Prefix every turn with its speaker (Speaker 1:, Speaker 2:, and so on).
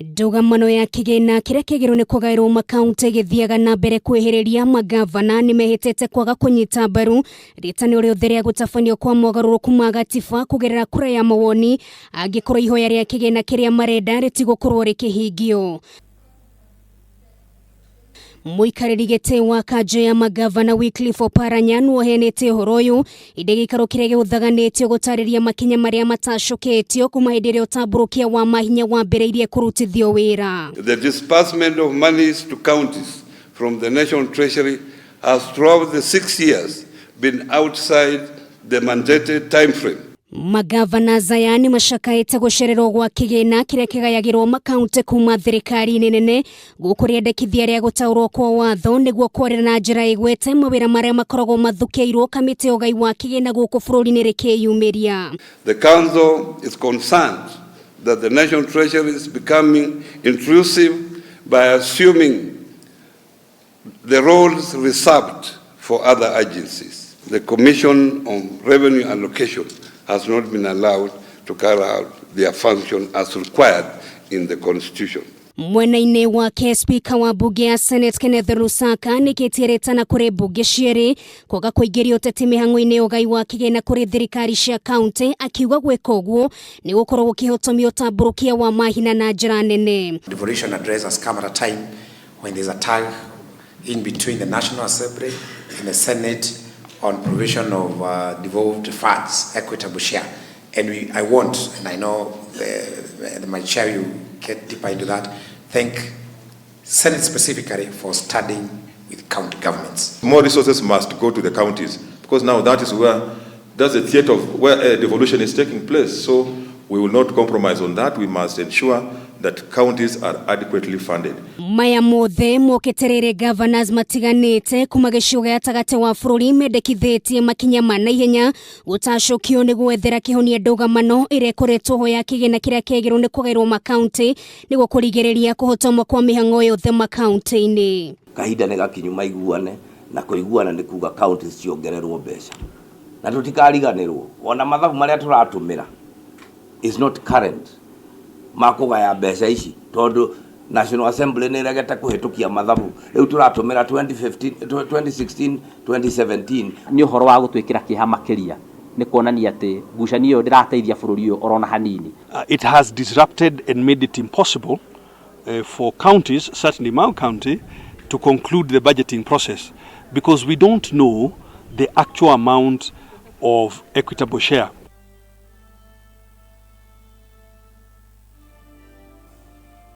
Speaker 1: Ndugamano ya kigina kiria kigiro ni kugairwo makaunti githiaga na mbere kwihiriria magavana ni mehitete kwaga kunyita mbaru ritani uri utheria gutafanio kwa mogaruruku ma gatiba kugerera kura ya mawoni angikorwo ihoya ria kigina kiria marenda ritigokorwo rikihingio. Muikariri gite wa kajo ya magavana Wycliffe Oparanya nuohenete horoyu idegikaro kiria giuthaganitio gutariria makinya maria matacuketio kuma hindire utamburukia wa mahinya wa mbere kurutithio wira.
Speaker 2: The disbursement of monies to counties from the National Treasury has throughout the 6 years been outside the mandated time frame.
Speaker 1: Magavana Zayani mashakaite gushererwo gwa kigina kiria kigayagirwo makaunti kuma thirikari nene gukuria ndekithia ria gutaurwo kwa watho niguo kwarira na njira igwete mawira maria makoragwo mathukeirwo kamiti Ugai wa kigina guku bururi-ini rikiyumiria.
Speaker 2: The council is concerned that the National Treasury is becoming intrusive by assuming the roles reserved for other agencies. The Commission on Revenue Allocation has not been allowed to carry out their function as required in the Constitution.
Speaker 1: Mwena-ini wake spika wa bunge ya Senate Kenneth Lusaka nikitiretana kuri bunge cieri kwaga kuingiria uteti mihango-ini Ugai wa kigina kuri thirikari cia county akiuga gwika uguo ni gukorwo gukihotomia utamburukia wa mahinya na njira nene.
Speaker 3: Devolution address has come at a time when there's a tug in between the National Assembly and the Senate on provision of devolved funds, equitable share. And I want, and I know my chair will get deeper into that, thank Senate specifically for studying with county governments.
Speaker 4: More resources must go to the counties because now that's the theater of where devolution is taking place. So we will not compromise on that. We must ensure that counties are adequately funded.
Speaker 1: Maya mothe moketerere governors matiganite kuma gicigo gatagate wa bururi mendekithitie makinya ma naihenya gutacukio ni gwethera kihonia ndugamano ire koretwo ho ya kigina kiria kegirwo ni kugairwo makaunti niguo kurigiriria kuhotomwa kwa mihango yothe makaunti-ini.
Speaker 5: Kahinda ni gakinyu maiguane na kuiguana ni kuga counties ciongererwo mbeca na tutikariganirwo ona mathabu maria turatumira is not current makugaya mbeca ici tondu National Assembly ni regete kuhitukia mathabu riu turatumira 2016 2017
Speaker 6: ni uhoro wa gutwikira kiha makiria ni kuonania ati ngucanio ndirateithia bururi uyu orona hanini.
Speaker 7: It has disrupted and made it impossible for counties, certainly my county, to conclude the budgeting process because we don't know the actual amount of equitable share.